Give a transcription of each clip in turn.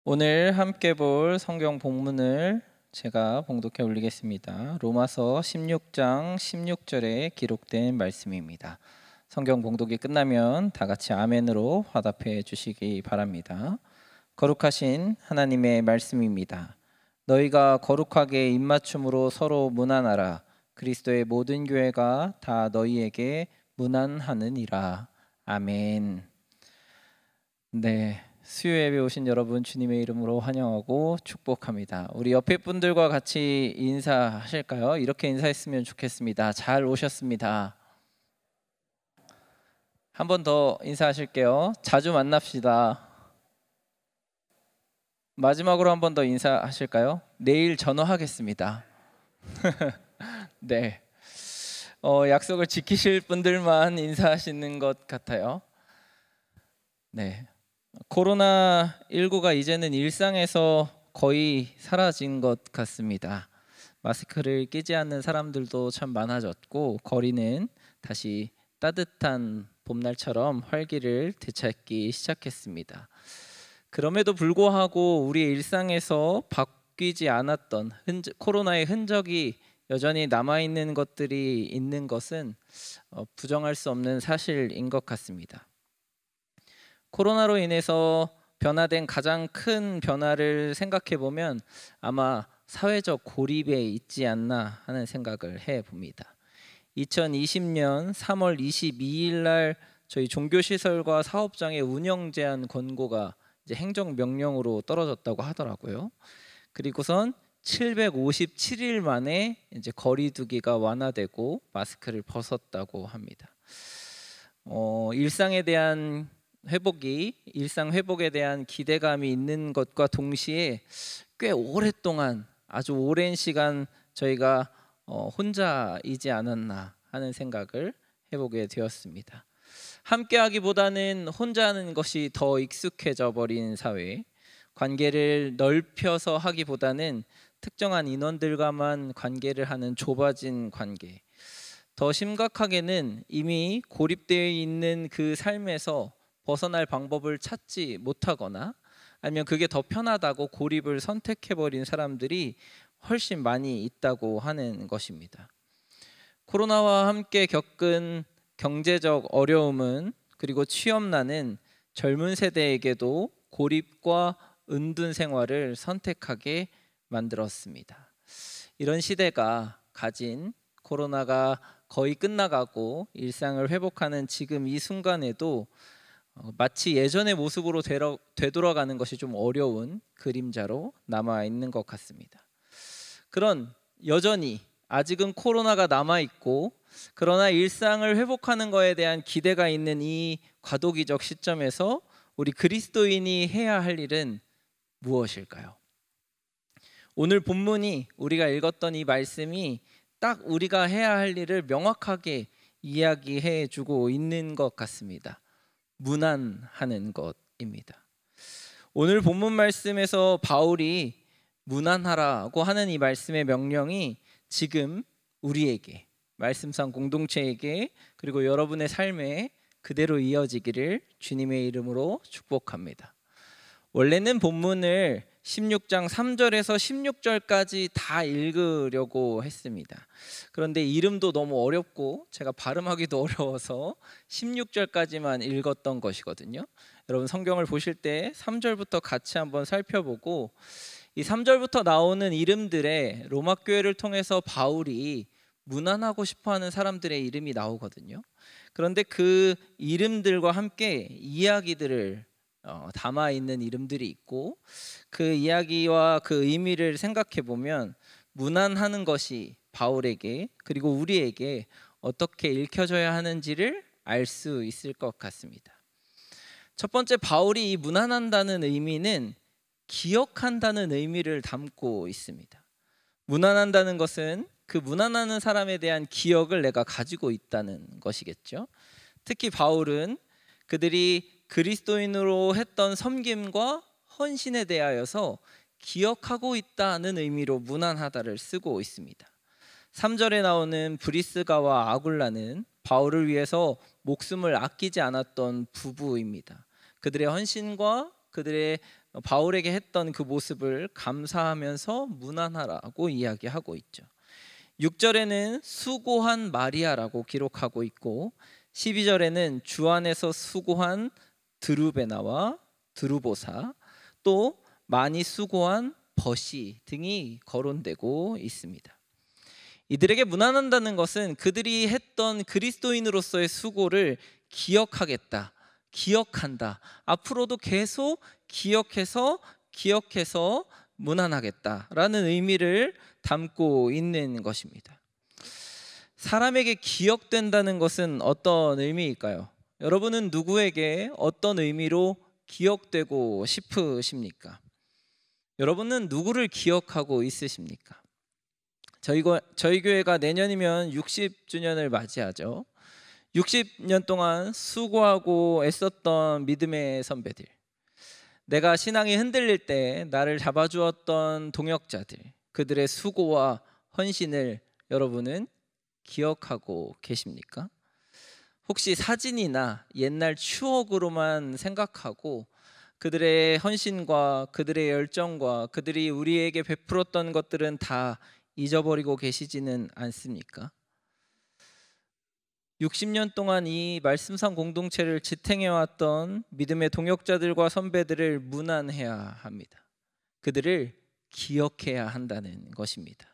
오늘 함께 볼 성경 본문을 제가 봉독해 올리겠습니다. 로마서 16장 16절에 기록된 말씀입니다. 성경 봉독이 끝나면 다 같이 아멘으로 화답해 주시기 바랍니다. 거룩하신 하나님의 말씀입니다. 너희가 거룩하게 입맞춤으로 서로 문안하라. 그리스도의 모든 교회가 다 너희에게 문안하느니라. 아멘. 네. 수요 예배 오신 여러분 주님의 이름으로 환영하고 축복합니다. 우리 옆에 분들과 같이 인사하실까요? 이렇게 인사했으면 좋겠습니다. 잘 오셨습니다. 한 번 더 인사하실게요. 자주 만납시다. 마지막으로 한 번 더 인사하실까요? 내일 전화하겠습니다. 네. 약속을 지키실 분들만 인사하시는 것 같아요. 네. 코로나19가 이제는 일상에서 거의 사라진 것 같습니다. 마스크를 끼지 않는 사람들도 참 많아졌고 거리는 다시 따뜻한 봄날처럼 활기를 되찾기 시작했습니다. 그럼에도 불구하고 우리의 일상에서 바뀌지 않았던 코로나의 흔적이 여전히 남아있는 것들이 있는 것은 부정할 수 없는 사실인 것 같습니다. 코로나로 인해서 변화된 가장 큰 변화를 생각해 보면 아마 사회적 고립에 있지 않나 하는 생각을 해봅니다. 2020년 3월 22일 날 저희 종교시설과 사업장의 운영 제한 권고가 이제 행정명령으로 떨어졌다고 하더라고요. 그리고선 757일 만에 이제 거리두기가 완화되고 마스크를 벗었다고 합니다. 일상에 대한 일상 회복에 대한 기대감이 있는 것과 동시에 꽤 오랫동안 아주 오랜 시간 저희가 혼자이지 않았나 하는 생각을 해보게 되었습니다. 함께하기보다는 혼자 하는 것이 더 익숙해져 버린 사회, 관계를 넓혀서 하기보다는 특정한 인원들과만 관계를 하는 좁아진 관계, 더 심각하게는 이미 고립되어 있는 그 삶에서 벗어날 방법을 찾지 못하거나 아니면 그게 더 편하다고 고립을 선택해버린 사람들이 훨씬 많이 있다고 하는 것입니다. 코로나와 함께 겪은 경제적 어려움은 그리고 취업난은 젊은 세대에게도 고립과 은둔 생활을 선택하게 만들었습니다. 이런 시대가 가진 코로나가 거의 끝나가고 일상을 회복하는 지금 이 순간에도 마치 예전의 모습으로 되돌아가는 것이 좀 어려운 그림자로 남아 있는 것 같습니다. 그런 여전히 아직은 코로나가 남아 있고 그러나 일상을 회복하는 것에 대한 기대가 있는 이 과도기적 시점에서 우리 그리스도인이 해야 할 일은 무엇일까요? 오늘 본문이 우리가 읽었던 이 말씀이 딱 우리가 해야 할 일을 명확하게 이야기해 주고 있는 것 같습니다. 문안하는 것입니다. 오늘 본문 말씀에서 바울이 문안하라고 하는 이 말씀의 명령이 지금 우리에게, 말씀상 공동체에게 그리고 여러분의 삶에 그대로 이어지기를 주님의 이름으로 축복합니다. 원래는 본문을 16장 3절에서 16절까지 다 읽으려고 했습니다. 그런데 이름도 너무 어렵고 제가 발음하기도 어려워서 16절까지만 읽었던 것이거든요. 여러분 성경을 보실 때 3절부터 같이 한번 살펴보고 이 3절부터 나오는 이름들의 로마 교회를 통해서 바울이 문안하고 싶어하는 사람들의 이름이 나오거든요. 그런데 그 이름들과 함께 이야기들을 담아 있는 이름들이 있고 그 이야기와 그 의미를 생각해 보면 문안하는 것이 바울에게 그리고 우리에게 어떻게 읽혀져야 하는지를 알 수 있을 것 같습니다. 첫 번째, 바울이 이 문안한다는 의미는 기억한다는 의미를 담고 있습니다. 문안한다는 것은 그 문안하는 사람에 대한 기억을 내가 가지고 있다는 것이겠죠. 특히 바울은 그들이 그리스도인으로 했던 섬김과 헌신에 대하여서 기억하고 있다는 의미로 문안하다를 쓰고 있습니다. 3절에 나오는 브리스가와 아굴라는 바울을 위해서 목숨을 아끼지 않았던 부부입니다. 그들의 헌신과 그들의 바울에게 했던 그 모습을 감사하면서 문안하라고 이야기하고 있죠. 6절에는 수고한 마리아라고 기록하고 있고 12절에는 주 안에서 수고한 드루베나와 드루보사, 또 많이 수고한 버시 등이 거론되고 있습니다. 이들에게 문안한다는 것은 그들이 했던 그리스도인으로서의 수고를 기억하겠다, 기억한다, 앞으로도 계속 기억해서 문안하겠다라는 의미를 담고 있는 것입니다. 사람에게 기억된다는 것은 어떤 의미일까요? 여러분은 누구에게 어떤 의미로 기억되고 싶으십니까? 여러분은 누구를 기억하고 있으십니까? 저희 교회가 내년이면 60주년을 맞이하죠. 60년 동안 수고하고 애썼던 믿음의 선배들, 내가 신앙이 흔들릴 때 나를 잡아주었던 동역자들, 그들의 수고와 헌신을 여러분은 기억하고 계십니까? 혹시 사진이나 옛날 추억으로만 생각하고 그들의 헌신과 그들의 열정과 그들이 우리에게 베풀었던 것들은 다 잊어버리고 계시지는 않습니까? 60년 동안 이 말씀상 공동체를 지탱해왔던 믿음의 동역자들과 선배들을 문안해야 합니다. 그들을 기억해야 한다는 것입니다.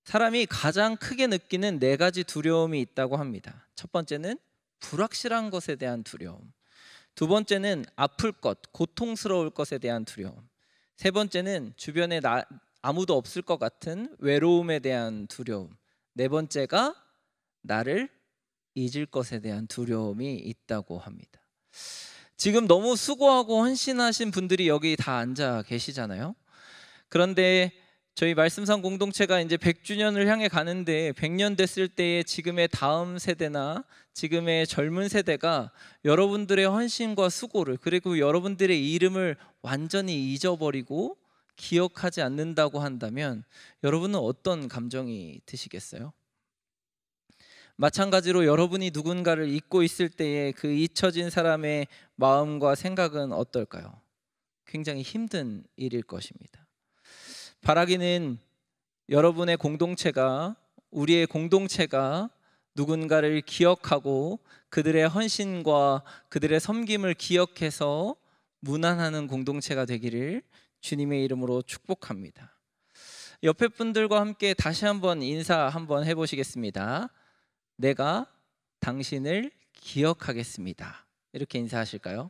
사람이 가장 크게 느끼는 4가지 두려움이 있다고 합니다. 첫 번째는 불확실한 것에 대한 두려움, 두 번째는 아플 것, 고통스러울 것에 대한 두려움, 세 번째는 주변에 아무도 없을 것 같은 외로움에 대한 두려움, 네 번째가 나를 잊을 것에 대한 두려움이 있다고 합니다. 지금 너무 수고하고 헌신하신 분들이 여기 다 앉아 계시잖아요. 그런데 저희 말씀상 공동체가 이제 100주년을 향해 가는데 100년 됐을 때의 지금의 다음 세대나 지금의 젊은 세대가 여러분들의 헌신과 수고를, 그리고 여러분들의 이름을 완전히 잊어버리고 기억하지 않는다고 한다면 여러분은 어떤 감정이 드시겠어요? 마찬가지로 여러분이 누군가를 잊고 있을 때의 그 잊혀진 사람의 마음과 생각은 어떨까요? 굉장히 힘든 일일 것입니다. 바라기는 여러분의 공동체가, 우리의 공동체가 누군가를 기억하고 그들의 헌신과 그들의 섬김을 기억해서 문안하는 공동체가 되기를 주님의 이름으로 축복합니다. 옆에 분들과 함께 다시 한번 인사 한번 해보시겠습니다. 내가 당신을 기억하겠습니다. 이렇게 인사하실까요?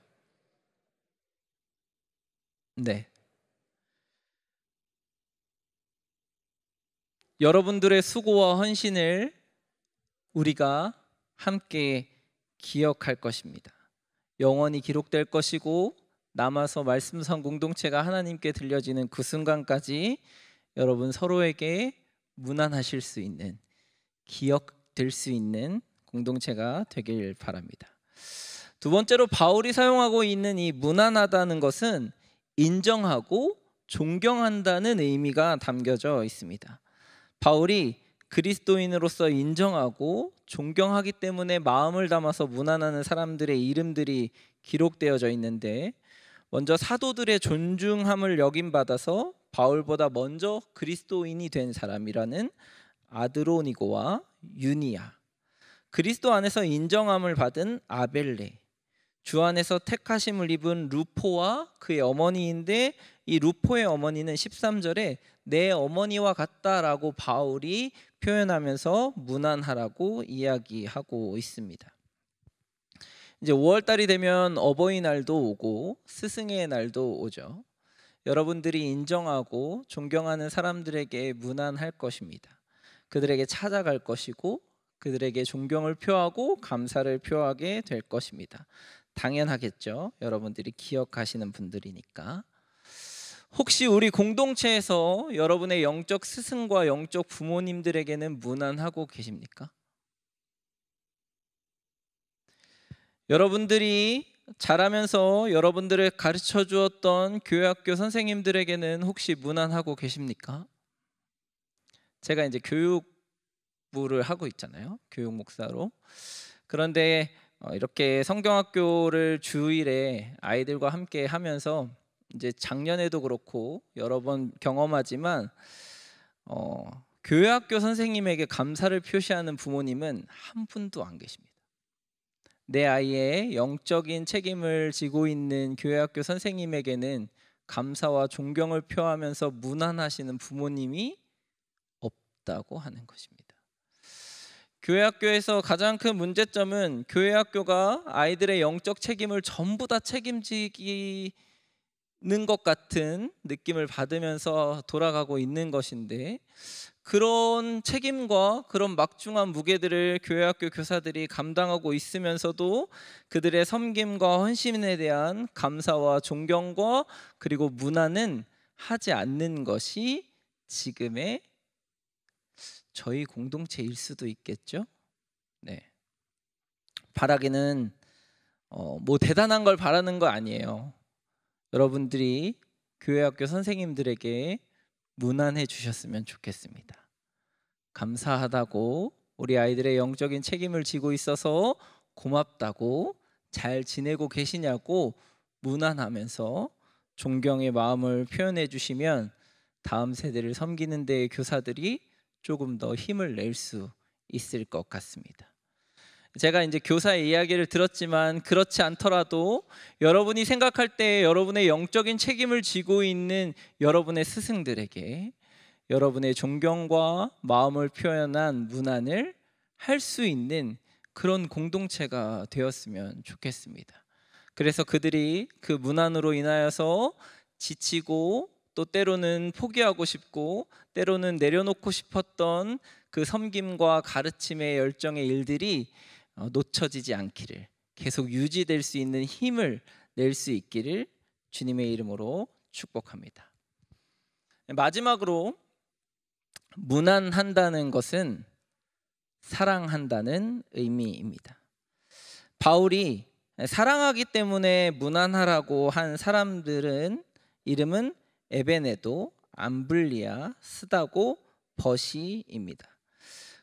네. 여러분들의 수고와 헌신을 우리가 함께 기억할 것입니다. 영원히 기록될 것이고 남아서 말씀상 공동체가 하나님께 들려지는 그 순간까지 여러분 서로에게 문안하실 수 있는, 기억될 수 있는 공동체가 되길 바랍니다. 두 번째로 바울이 사용하고 있는 이 문안하다는 것은 인정하고 존경한다는 의미가 담겨져 있습니다. 바울이 그리스도인으로서 인정하고 존경하기 때문에 마음을 담아서 문안하는 사람들의 이름들이 기록되어져 있는데, 먼저 사도들의 존중함을 여김받아서 바울보다 먼저 그리스도인이 된 사람이라는 아드로니고와 유니아, 그리스도 안에서 인정함을 받은 아벨레, 주 안에서 택하심을 입은 루포와 그의 어머니인데 이 루포의 어머니는 13절에 내 어머니와 같다라고 바울이 표현하면서 문안하라고 이야기하고 있습니다. 이제 5월달이 되면 어버이날도 오고 스승의 날도 오죠. 여러분들이 인정하고 존경하는 사람들에게 문안할 것입니다. 그들에게 찾아갈 것이고 그들에게 존경을 표하고 감사를 표하게 될 것입니다. 당연하겠죠. 여러분들이 기억하시는 분들이니까. 혹시 우리 공동체에서 여러분의 영적 스승과 영적 부모님들에게는 문안하고 계십니까? 여러분들이 자라면서 여러분들을 가르쳐 주었던 교회학교 선생님들에게는 혹시 문안하고 계십니까? 제가 이제 교육부를 하고 있잖아요. 교육 목사로. 그런데 이렇게 성경학교를 주일에 아이들과 함께 하면서 이제 작년에도 그렇고 여러 번 경험하지만 교회학교 선생님에게 감사를 표시하는 부모님은 한 분도 안 계십니다. 내 아이의 영적인 책임을 지고 있는 교회학교 선생님에게는 감사와 존경을 표하면서 무난하시는 부모님이 없다고 하는 것입니다. 교회학교에서 가장 큰 문제점은 교회학교가 아이들의 영적 책임을 전부 다 책임지기는 것 같은 느낌을 받으면서 돌아가고 있는 것인데, 그런 책임과 그런 막중한 무게들을 교회학교 교사들이 감당하고 있으면서도 그들의 섬김과 헌신에 대한 감사와 존경과 그리고 문화는 하지 않는 것이 지금의 저희 공동체일 수도 있겠죠. 네. 바라기는 뭐 대단한 걸 바라는 거 아니에요. 여러분들이 교회학교 선생님들에게 무난해 주셨으면 좋겠습니다. 감사하다고, 우리 아이들의 영적인 책임을 지고 있어서 고맙다고, 잘 지내고 계시냐고 무난하면서 존경의 마음을 표현해 주시면 다음 세대를 섬기는 데 교사들이 조금 더 힘을 낼 수 있을 것 같습니다. 제가 이제 교사의 이야기를 들었지만 그렇지 않더라도 여러분이 생각할 때 여러분의 영적인 책임을 지고 있는 여러분의 스승들에게 여러분의 존경과 마음을 표현한 문안을 할 수 있는 그런 공동체가 되었으면 좋겠습니다. 그래서 그들이 그 문안으로 인하여서 지치고 또 때로는 포기하고 싶고 때로는 내려놓고 싶었던 그 섬김과 가르침의 열정의 일들이 놓쳐지지 않기를, 계속 유지될 수 있는 힘을 낼 수 있기를 주님의 이름으로 축복합니다. 마지막으로, 무난한다는 것은 사랑한다는 의미입니다. 바울이 사랑하기 때문에 무난하라고 한 사람들은 이름은 에베네도, 암블리아, 스다고, 버시입니다.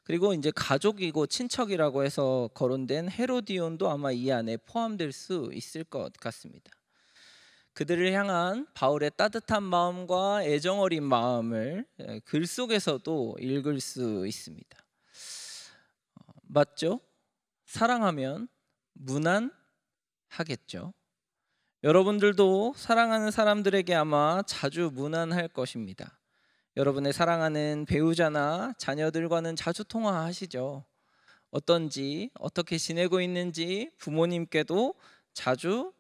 그리고 이제 가족이고 친척이라고 해서 거론된 헤로디온도 아마 이 안에 포함될 수 있을 것 같습니다. 그들을 향한 바울의 따뜻한 마음과 애정 어린 마음을 글 속에서도 읽을 수 있습니다. 맞죠? 사랑하면 무난하겠죠. 여러분들도 사랑하는 사람들에게 아마 자주 무난할 것입니다. 여러분의 사랑하는 배우자나 자녀들과는 자주 통화하시죠. 어떤지, 어떻게 지내고 있는지 부모님께도 자주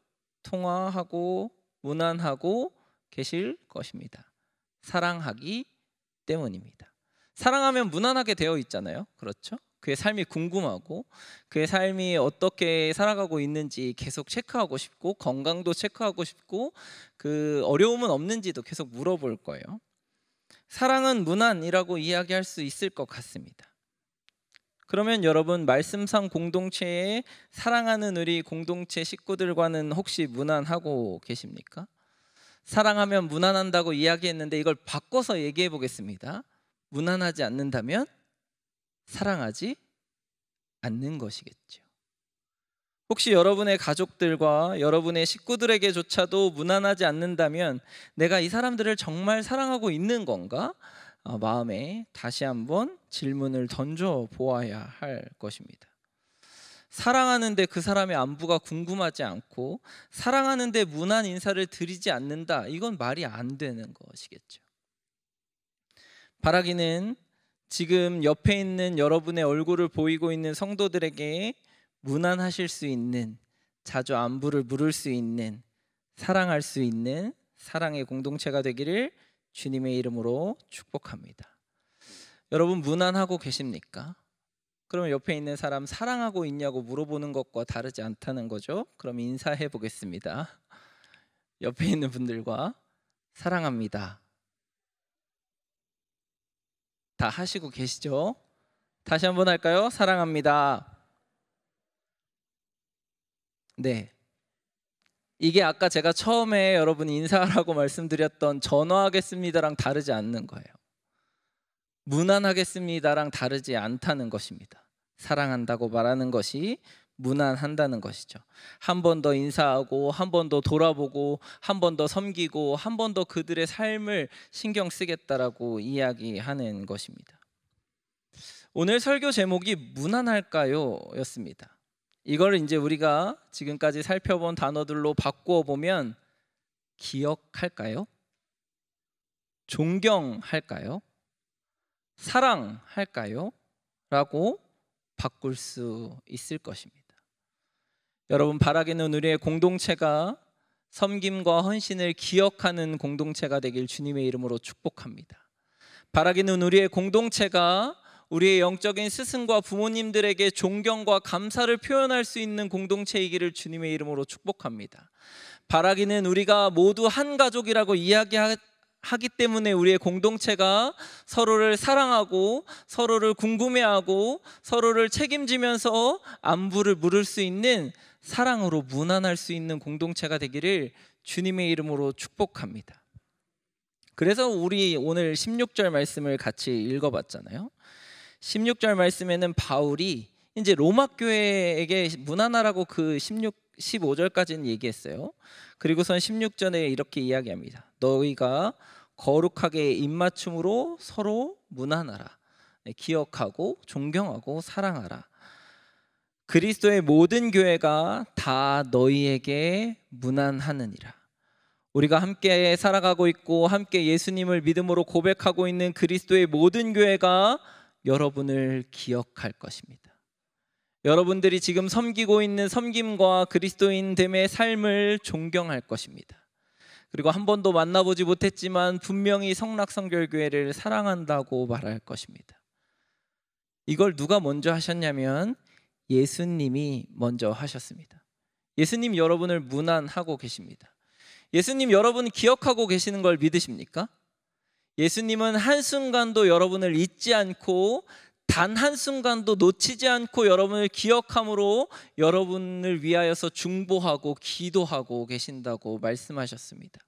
통화하고 무난하고 계실 것입니다. 사랑하기 때문입니다. 사랑하면 무난하게 되어 있잖아요. 그렇죠? 그의 삶이 궁금하고 그의 삶이 어떻게 살아가고 있는지 계속 체크하고 싶고, 건강도 체크하고 싶고, 그 어려움은 없는지도 계속 물어볼 거예요. 사랑은 무난이라고 이야기할 수 있을 것 같습니다. 그러면 여러분, 말씀상 공동체에 사랑하는 우리 공동체 식구들과는 혹시 무난하고 계십니까? 사랑하면 무난한다고 이야기했는데 이걸 바꿔서 얘기해 보겠습니다. 무난하지 않는다면 사랑하지 않는 것이겠죠. 혹시 여러분의 가족들과 여러분의 식구들에게조차도 무난하지 않는다면 내가 이 사람들을 정말 사랑하고 있는 건가? 마음에 다시 한번 질문을 던져 보아야 할 것입니다. 사랑하는데 그 사람의 안부가 궁금하지 않고 사랑하는데 무난 인사를 드리지 않는다, 이건 말이 안 되는 것이겠죠. 바라기는 지금 옆에 있는 여러분의 얼굴을 보이고 있는 성도들에게 무난하실 수 있는, 자주 안부를 물을 수 있는, 사랑할 수 있는 사랑의 공동체가 되기를 주님의 이름으로 축복합니다. 여러분, 무난하고 계십니까? 그러면 옆에 있는 사람 사랑하고 있냐고 물어보는 것과 다르지 않다는 거죠. 그럼 인사해 보겠습니다. 옆에 있는 분들과 사랑합니다. 다 하시고 계시죠? 다시 한번 할까요? 사랑합니다. 네. 이게 아까 제가 처음에 여러분이 인사하라고 말씀드렸던 전화하겠습니다랑 다르지 않는 거예요. 무난하겠습니다랑 다르지 않다는 것입니다. 사랑한다고 말하는 것이 무난한다는 것이죠. 한 번 더 인사하고, 한 번 더 돌아보고, 한 번 더 섬기고, 한 번 더 그들의 삶을 신경 쓰겠다라고 이야기하는 것입니다. 오늘 설교 제목이 무난할까요? 였습니다. 이걸 이제 우리가 지금까지 살펴본 단어들로 바꾸어 보면 기억할까요? 존경할까요? 사랑할까요? 라고 바꿀 수 있을 것입니다. 여러분, 바라기는 우리의 공동체가 섬김과 헌신을 기억하는 공동체가 되길 주님의 이름으로 축복합니다. 바라기는 우리의 공동체가 우리의 영적인 스승과 부모님들에게 존경과 감사를 표현할 수 있는 공동체이기를 주님의 이름으로 축복합니다. 바라기는 우리가 모두 한 가족이라고 이야기하기 때문에 우리의 공동체가 서로를 사랑하고, 서로를 궁금해하고, 서로를 책임지면서 안부를 물을 수 있는, 사랑으로 무난할 수 있는 공동체가 되기를 주님의 이름으로 축복합니다. 그래서 우리 오늘 16절 말씀을 같이 읽어봤잖아요. 16절 말씀에는 바울이 이제 로마 교회에게 무난하라고 그 15절까지는 얘기했어요. 그리고선 16절에 이렇게 이야기합니다. 너희가 거룩하게 입맞춤으로 서로 무난하라. 기억하고 존경하고 사랑하라. 그리스도의 모든 교회가 다 너희에게 무난하느니라. 우리가 함께 살아가고 있고 함께 예수님을 믿음으로 고백하고 있는 그리스도의 모든 교회가 여러분을 기억할 것입니다. 여러분들이 지금 섬기고 있는 섬김과 그리스도인됨의 삶을 존경할 것입니다. 그리고 한 번도 만나보지 못했지만 분명히 성락성결교회를 사랑한다고 말할 것입니다. 이걸 누가 먼저 하셨냐면 예수님이 먼저 하셨습니다. 예수님 여러분을 무난하고 계십니다. 예수님 여러분 기억하고 계시는 걸 믿으십니까? 예수님은 한순간도 여러분을 잊지 않고 단 한순간도 놓치지 않고 여러분을 기억함으로 여러분을 위하여서 중보하고 기도하고 계신다고 말씀하셨습니다.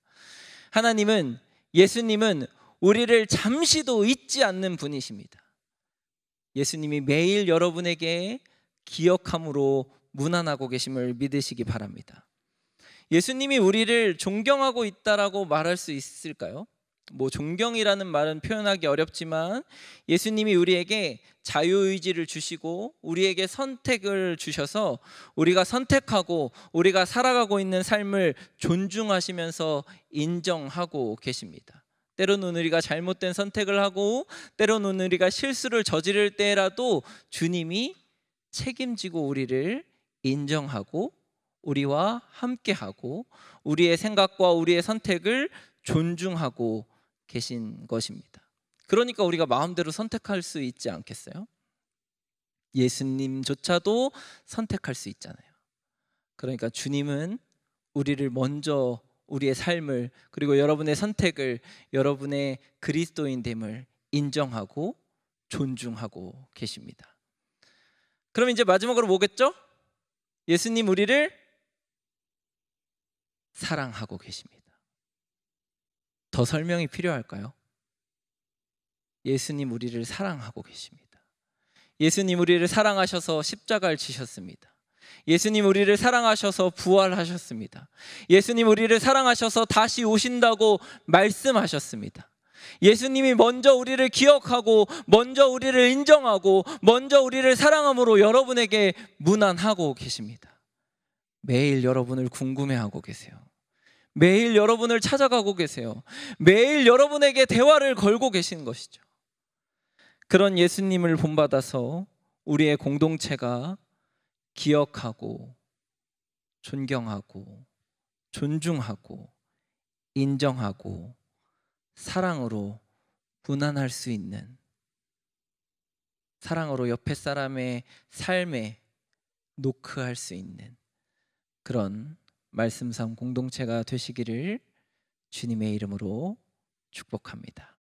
하나님은, 예수님은 우리를 잠시도 잊지 않는 분이십니다. 예수님이 매일 여러분에게 기억함으로 무난하고 계심을 믿으시기 바랍니다. 예수님이 우리를 존경하고 있다라고 말할 수 있을까요? 존경이라는 말은 표현하기 어렵지만 예수님이 우리에게 자유의지를 주시고 우리에게 선택을 주셔서 우리가 선택하고 우리가 살아가고 있는 삶을 존중하시면서 인정하고 계십니다. 때로는 우리가 잘못된 선택을 하고 때로는 우리가 실수를 저지를 때라도 주님이 책임지고 우리를 인정하고 우리와 함께하고 우리의 생각과 우리의 선택을 존중하고 계신 것입니다. 그러니까 우리가 마음대로 선택할 수 있지 않겠어요? 예수님조차도 선택할 수 있잖아요. 그러니까 주님은 우리를 먼저, 우리의 삶을, 그리고 여러분의 선택을, 여러분의 그리스도인됨을 인정하고 존중하고 계십니다. 그럼 이제 마지막으로 뭐겠죠? 예수님 우리를 사랑하고 계십니다. 더 설명이 필요할까요? 예수님 우리를 사랑하고 계십니다. 예수님 우리를 사랑하셔서 십자가를 지셨습니다. 예수님 우리를 사랑하셔서 부활하셨습니다. 예수님 우리를 사랑하셔서 다시 오신다고 말씀하셨습니다. 예수님이 먼저 우리를 기억하고 먼저 우리를 인정하고 먼저 우리를 사랑함으로 여러분에게 무난하고 계십니다. 매일 여러분을 궁금해하고 계세요. 매일 여러분을 찾아가고 계세요. 매일 여러분에게 대화를 걸고 계신 것이죠. 그런 예수님을 본받아서 우리의 공동체가 기억하고 존경하고 존중하고 인정하고 사랑으로 무난할 수 있는, 사랑으로 옆에 사람의 삶에 노크할 수 있는 그런 말씀상 공동체가 되시기를 주님의 이름으로 축복합니다.